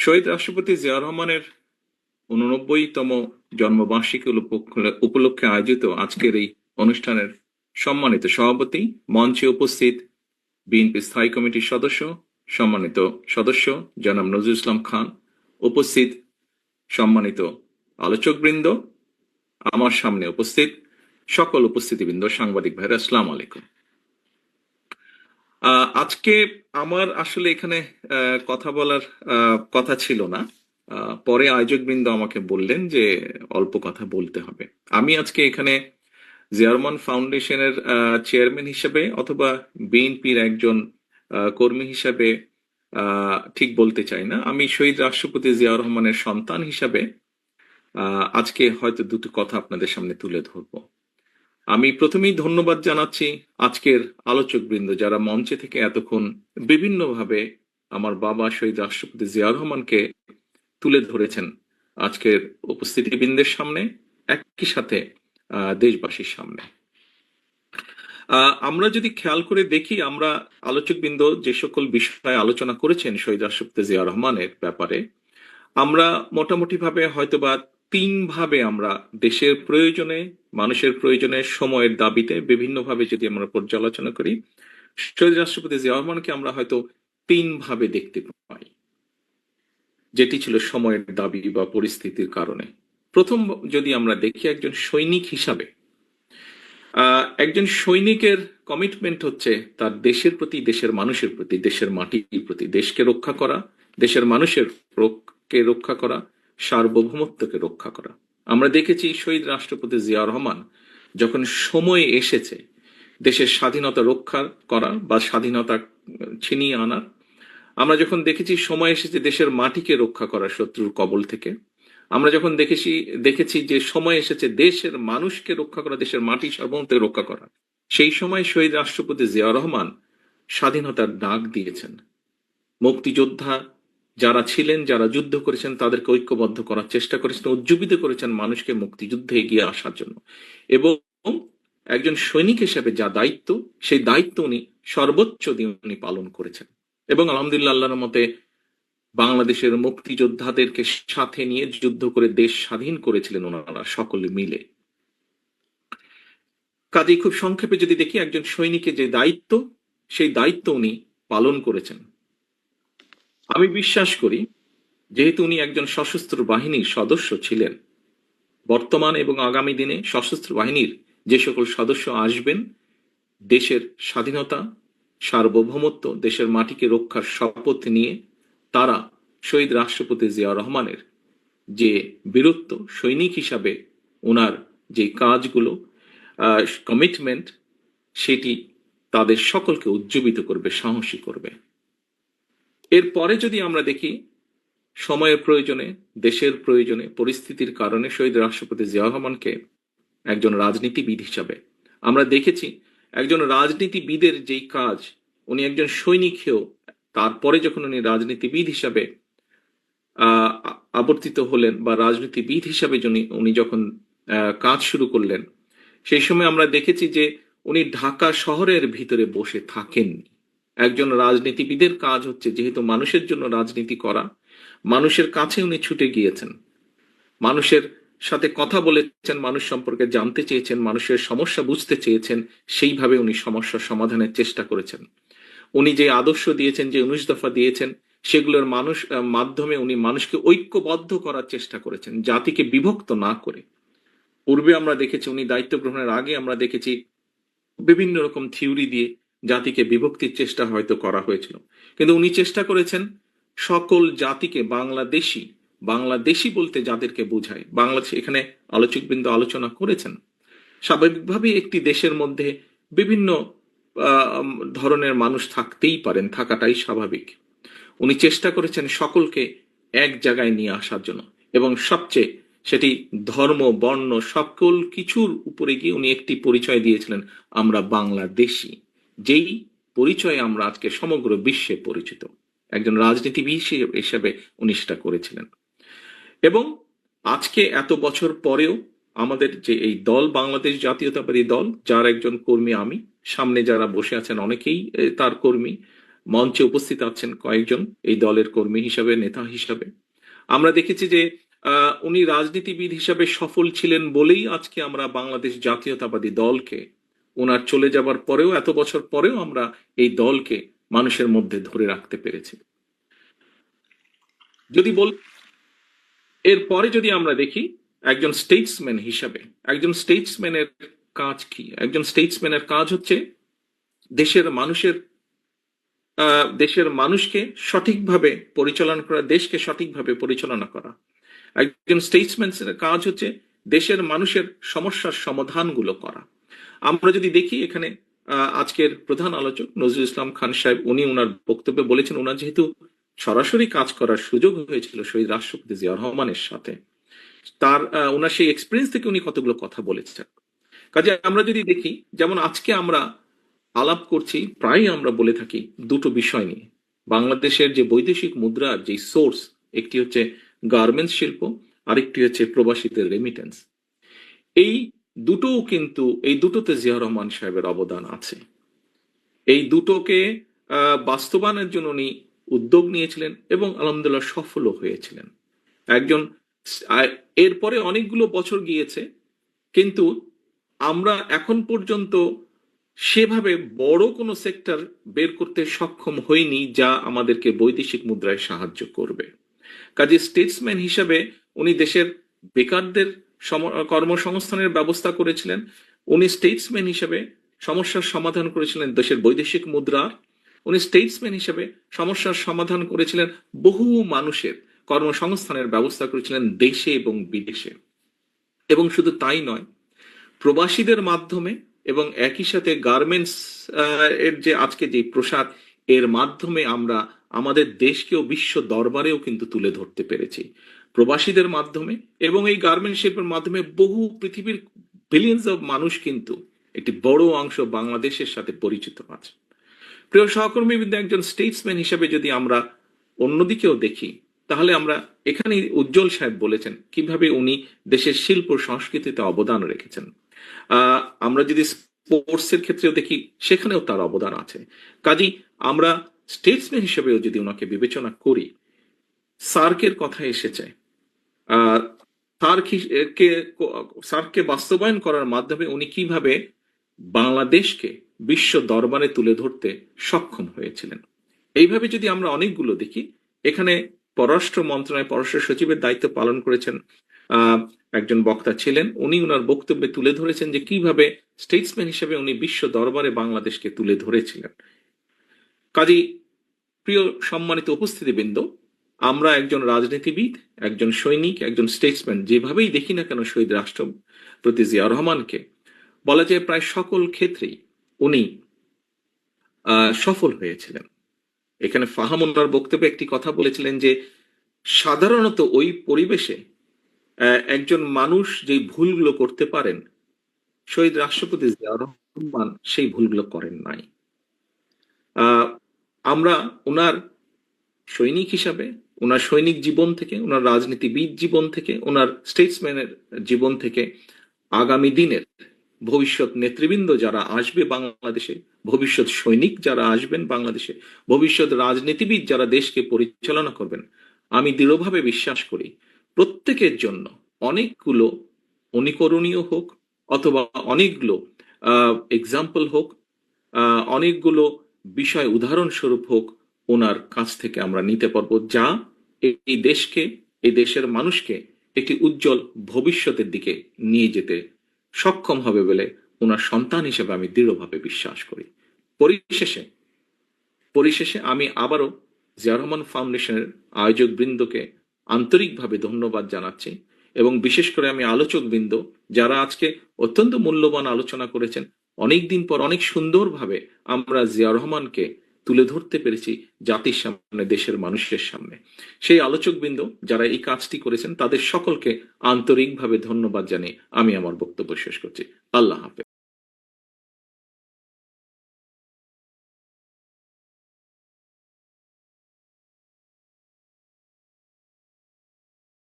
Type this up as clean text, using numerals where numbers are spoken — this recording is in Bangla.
শহীদ রাষ্ট্রপতি জিয়াউর রহমানের 89তম জন্মবার্ষিকী উপলক্ষে আয়োজিত আজকের এই অনুষ্ঠানের সম্মানিত সভাপতি, মঞ্চে উপস্থিত বিএনপি স্থায়ী কমিটির সদস্য, সম্মানিত সদস্য জনাব নজরুল ইসলাম খান, উপস্থিত সম্মানিত আলোচকবৃন্দ, আমার সামনে উপস্থিত সকল উপস্থিতিবৃন্দ, সাংবাদিক ভাইরা, আসসালামু আলাইকুম। আজকে আমার আসলে এখানে কথা বলার কথা ছিল না। পরে আয়োজকবৃন্দ আমাকে বললেন যে অল্প কথা বলতে হবে। আমি আজকে এখানে জিয়া রহমান ফাউন্ডেশনের চেয়ারম্যান হিসেবে অথবা বিএনপির একজন কর্মী হিসেবে ঠিক বলতে চাই না। আমি শহীদ রাষ্ট্রপতি জিয়াউর রহমানের সন্তান হিসাবে আজকে হয়তো দুটো কথা আপনাদের সামনে তুলে ধরবো। আমি প্রথমেই ধন্যবাদ জানাচ্ছি আজকের আলোচকবৃন্দ যারা মঞ্চে থেকে এতক্ষণ বিভিন্নভাবে আমার বাবা শহীদ রাষ্ট্রপতি জিয়াউর রহমানকে তুলে ধরেছেন আজকের উপস্থিতিবৃন্দের সামনে, একই সাথে দেশবাসীর সামনে। আমরা যদি খেয়াল করে দেখি, আমরা আলোচকবৃন্দ যে সকল বিষয়ে আলোচনা করেছেন শহীদ রাষ্ট্রপতি জিয়াউর রহমানের ব্যাপারে, আমরা মোটামুটি ভাবে হয়তোবা তিন ভাবে আমরা দেশের প্রয়োজনে, মানুষের প্রয়োজনে, সময়ের দাবিতে বিভিন্নভাবে যদি আমরা পর্যালোচনা করি, শহীদ রাষ্ট্রপতি জিয়াউর রহমানকে আমরা হয়তো তিন ভাবে দেখতে পাই, যেটি ছিল সময়ের দাবি বা পরিস্থিতির কারণে। প্রথম যদি আমরা দেখি, একজন সৈনিক হিসাবে একজন সৈনিকের কমিটমেন্ট হচ্ছে তার দেশের প্রতি, দেশের মানুষের প্রতি, দেশের মাটির প্রতি, দেশকে রক্ষা করা, দেশের মানুষের কে রক্ষা করা, সার্বভৌমত্বকে রক্ষা করা। আমরা দেখেছি শহীদ রাষ্ট্রপতি জিয়াউর রহমান যখন সময় এসেছে দেশের স্বাধীনতা রক্ষা করা বা স্বাধীনতা ছিনিয়ে আনার, আমরা যখন দেখেছি সময় এসেছে দেশের মাটিকে রক্ষা করা শত্রুর কবল থেকে, আমরা যখন দেখেছি যে সময় এসেছে দেশের মানুষকে রক্ষা করা, দেশের মাটি সার্বভৌমত্বকে রক্ষা করা, সেই সময় শহীদ রাষ্ট্রপতি জিয়াউর রহমান স্বাধীনতার ডাক দিয়েছেন। মুক্তিযোদ্ধা যারা ছিলেন, যারা যুদ্ধ করেছেন, তাদেরকে ঐক্যবদ্ধ করার চেষ্টা করেছেন, উজ্জীবিত করেছেন মানুষকে মুক্তিযুদ্ধে এগিয়ে আসার জন্য। এবং একজন সৈনিক হিসেবে যা দায়িত্ব, সেই দায়িত্ব উনি সর্বোচ্চ দিয়ে উনি পালন করেছেন। এবং আলহামদুলিল্লাহ, আল্লাহর মতে বাংলাদেশের মুক্তিযোদ্ধাদেরকে সাথে নিয়ে যুদ্ধ করে দেশ স্বাধীন করেছিলেন ওনারা সকলে মিলে। কাজেই খুব সংক্ষেপে যদি দেখি, একজন সৈনিকের যে দায়িত্ব, সেই দায়িত্ব উনি পালন করেছেন। আমি বিশ্বাস করি, যেহেতু উনি একজন সশস্ত্র বাহিনীর সদস্য ছিলেন, বর্তমান এবং আগামী দিনে সশস্ত্র বাহিনীর যে সকল সদস্য আসবেন, দেশের স্বাধীনতা, সার্বভৌমত্ব, দেশের মাটিকে রক্ষার শপথ নিয়ে তারা শহীদ রাষ্ট্রপতি জিয়াউর রহমানের যে বীরত্ব, সৈনিক হিসাবে ওনার যে কাজগুলো, কমিটমেন্ট, সেটি তাদের সকলকে উজ্জীবিত করবে, সাহসী করবে। এরপরে যদি আমরা দেখি, সময়ের প্রয়োজনে, দেশের প্রয়োজনে, পরিস্থিতির কারণে শহীদ রাষ্ট্রপতি জিয়াউর রহমানকে একজন রাজনীতিবিদ হিসাবে আমরা দেখেছি। একজন রাজনীতিবিদের যেই কাজ, উনি একজন সৈনিক হয়েও তারপরে যখন উনি রাজনীতিবিদ হিসাবে আবর্তিত হলেন বা রাজনীতিবিদ হিসাবে উনি যখন কাজ শুরু করলেন, সেই সময় আমরা দেখেছি যে উনি ঢাকা শহরের ভিতরে বসে থাকেননি। একজন রাজনীতিবিদের কাজ হচ্ছে যেহেতু মানুষের জন্য রাজনীতি করা, মানুষের কাছে উনি ছুটে গিয়েছেন, মানুষের সাথে কথা বলেছেন, মানুষ সম্পর্কে জানতে চেয়েছেন, মানুষের সমস্যা বুঝতে চেয়েছেন, সেইভাবে উনি সমস্যা সমাধানের চেষ্টা করেছেন। উনি যে আদর্শ দিয়েছেন, যে 19 দফা দিয়েছেন, সেগুলোর মাধ্যমে উনি মানুষকে ঐক্যবদ্ধ করার চেষ্টা করেছেন, জাতিকে বিভক্ত না করে। পূর্বে আমরা দেখেছি, উনি দায়িত্ব গ্রহণের আগে আমরা দেখেছি বিভিন্ন রকম থিওরি দিয়ে জাতিকে বিভক্তির চেষ্টা হয়তো করা হয়েছিল, কিন্তু উনি চেষ্টা করেছেন সকল জাতিকে বাংলাদেশি বলতে যাদেরকে বোঝায়, বাংলাদেশ, এখানে আলোচকবৃন্দ আলোচনা করেছেন, স্বাভাবিকভাবেই একটি দেশের মধ্যে বিভিন্ন ধরনের মানুষ থাকতেই পারেন, থাকাটাই স্বাভাবিক। উনি চেষ্টা করেছেন সকলকে এক জায়গায় নিয়ে আসার জন্য, এবং সবচেয়ে সেটি ধর্ম, বর্ণ, সকল কিছুর উপরে গিয়ে উনি একটি পরিচয় দিয়েছিলেন, আমরা বাংলাদেশি, যেই পরিচয়ে আমরা আজকে সমগ্র বিশ্বে পরিচিত। একজন রাজনীতিবিদ হিসেবে উনি সেটা করেছিলেন। এবং আজকে এত বছর পরেও আমাদের যে এই দল, বাংলাদেশ জাতীয়তাবাদী দল, যার একজন কর্মী আমি, সামনে যারা বসে আছেন অনেকেই তার কর্মী, মঞ্চে উপস্থিত আছেন কয়েকজন এই দলের কর্মী হিসাবে, নেতা হিসাবে। আমরা দেখেছি যে উনি রাজনীতিবিদ হিসাবে সফল ছিলেন বলেই আজকে আমরা বাংলাদেশ জাতীয়তাবাদী দলকে, ওনার চলে যাবার পরেও, এত বছর পরেও আমরা এই দলকে মানুষের মধ্যে ধরে রাখতে পেরেছি। যদি বল এরপরে যদি আমরা দেখি একজন স্টেটসম্যান হিসাবে, একজন স্টেটসম্যানের কাজ কি? একজন স্টেটসম্যানের কাজ হচ্ছে দেশের মানুষের দেশের মানুষকে সঠিকভাবে পরিচালনা করা, দেশকে সঠিকভাবে পরিচালনা করা। একজন স্টেটসম্যানের কাজ হচ্ছে দেশের মানুষের সমস্যার সমাধানগুলো করা। আমরা যদি দেখি এখানে আজকের প্রধান আলোচক নজরুল ইসলাম খান সাহেব, উনি ওনার বক্তব্যে বলেছেন, ওনার যেহেতু সরাসরি কাজ করার সুযোগ হয়েছিল শহীদ রাষ্ট্রপতি জিয়া রহমানের সাথে, তার ওনার সেই এক্সপিরিয়েন্স থেকে উনি কতগুলো কথা বলেছেন। কাজে আমরা যদি দেখি, যেমন আজকে আমরা আলাপ করছি, প্রায় আমরা বলে থাকি দুটো বিষয় নিয়ে। বাংলাদেশের যে বৈদেশিক মুদ্রার যে সোর্স, একটি হচ্ছে গার্মেন্টস শিল্প, আরেকটি হচ্ছে প্রবাসীদের রেমিটেন্স। এই দুটোও কিন্তু, এই দুটোতে জিয়া রহমান সাহেবের অবদান আছে। এই দুটোকে বাস্তবায়নের জন্য উনি উদ্যোগ নিয়েছিলেন এবং আলহামদুলিল্লাহ সফলও হয়েছিলেন। একজন এরপরে অনেকগুলো বছর গিয়েছে, কিন্তু আমরা এখন পর্যন্ত সেভাবে বড় কোনো সেক্টর বের করতে সক্ষম হইনি যা আমাদেরকে বৈদেশিক মুদ্রায় সাহায্য করবে। কাজে স্টেটসম্যান হিসাবে উনি দেশের বেকারদের কর্মসংস্থানের ব্যবস্থা করেছিলেন। উনি স্টেটসম্যান হিসেবে সমস্যার সমাধান করেছিলেন দেশের বৈদেশিক মুদ্রার। উনি স্টেটসম্যান হিসেবে সমস্যার সমাধান করেছিলেন বহু মানুষের কর্মসংস্থানের ব্যবস্থা করেছিলেন দেশে এবং বিদেশে। এবং শুধু তাই নয়, প্রবাসীদের মাধ্যমে এবং একই সাথে গার্মেন্টস এর যে আজকে যে প্রসাদ, এর মাধ্যমে আমরা আমাদের দেশকেও বিশ্ব দরবারেও কিন্তু তুলে ধরতে পেরেছি প্রবাসীদের মাধ্যমে। এবং এই গার্মেন্টস শিল্পের মাধ্যমে বহু পৃথিবীর বিলিয়ন্স অফ মানুষ কিন্তু একটি বড় অংশ বাংলাদেশের সাথে পরিচিত আছে। প্রিয় সহকর্মীবৃন্দ, একজন স্টেটসম্যান হিসেবে যদি আমরা অন্যদিকেও দেখি, তাহলে আমরা এখানে উজ্জ্বল সাহেব বলেছেন কিভাবে উনি দেশের শিল্প সংস্কৃতিতে অবদান রেখেছেন। আমরা যদি স্পোর্টসের ক্ষেত্রেও দেখি, সেখানেও তার অবদান আছে। কাজী আমরা স্টেটসম্যান হিসেবেও যদি ওনাকে বিবেচনা করি, সার্কের কথা এসেছে, সার্ককে বাস্তবায়ন করার মাধ্যমে উনি কিভাবে বাংলাদেশকে বিশ্ব দরবারে তুলে ধরতে সক্ষম হয়েছিলেন। এইভাবে যদি আমরা অনেকগুলো দেখি, এখানে পররাষ্ট্র মন্ত্রণালয় পররাষ্ট্র সচিবের দায়িত্ব পালন করেছেন একজন বক্তা ছিলেন, উনি ওনার বক্তব্যে তুলে ধরেছেন যে কিভাবে স্টেটসম্যান হিসেবে উনি বিশ্ব দরবারে বাংলাদেশকে তুলে ধরেছিলেন। কাজী প্রিয় সম্মানিত উপস্থিতিবৃন্দ, আমরা একজন রাজনীতিবিদ, একজন সৈনিক, একজন স্টেটসম্যান যেভাবেই দেখি না কেন শহীদ রাষ্ট্রপতি জিয়া রহমানকে, বলা যায় প্রায় সকল ক্ষেত্রেই উনি সফল হয়েছিলেন। এখানে ফাহাম ওনার বক্তব্যে একটি কথা বলেছিলেন যে সাধারণত ওই পরিবেশে একজন মানুষ যে ভুলগুলো করতে পারেন, শহীদ রাষ্ট্রপতি জিয়া রহমান সেই ভুলগুলো করেন নাই। আমরা ওনার সৈনিক হিসাবে, ওনার সৈনিক জীবন থেকে, ওনার রাজনীতিবিদ জীবন থেকে, ওনার স্টেটসম্যানের জীবন থেকে আগামী দিনের ভবিষ্যৎ নেতৃবৃন্দ যারা আসবে বাংলাদেশে, ভবিষ্যৎ সৈনিক যারা আসবেন বাংলাদেশে, ভবিষ্যৎ রাজনীতিবিদ যারা দেশকে পরিচালনা করবেন, আমি দৃঢ়ভাবে বিশ্বাস করি প্রত্যেকের জন্য অনেকগুলো অনুকরণীয় হোক অথবা অনেকগুলো এক্সাম্পল হোক, অনেকগুলো বিষয় উদাহরণস্বরূপ হোক, ওনার কাছ থেকে আমরা নিতে পারবো, যা এই দেশকে, এই দেশের মানুষকে একটি উজ্জ্বল ভবিষ্যতের দিকে নিয়ে যেতে সক্ষম হবে বলে ওনার সন্তান হিসেবে আমি দৃঢ়ভাবে বিশ্বাস করি। পরিশেষে আমি আবারও জিয়া রহমান ফাউন্ডেশনের আয়োজক বৃন্দকে আন্তরিকভাবে ধন্যবাদ জানাচ্ছি, এবং বিশেষ করে আমি আলোচক বৃন্দ যারা আজকে অত্যন্ত মূল্যবান আলোচনা করেছেন। অনেকদিন পর অনেক সুন্দরভাবে আমরা জিয়া রহমানকে তুলে ধরতে পেরেছি জাতির সামনে, দেশের মানুষের সামনে। সেই আলোচক বৃন্দ যারা এই কাজটি করেছেন, তাদের সকলকে আন্তরিকভাবে ধন্যবাদ জানিয়ে আমি আমার বক্তব্য শেষ করছি। আল্লাহ হাফেজ।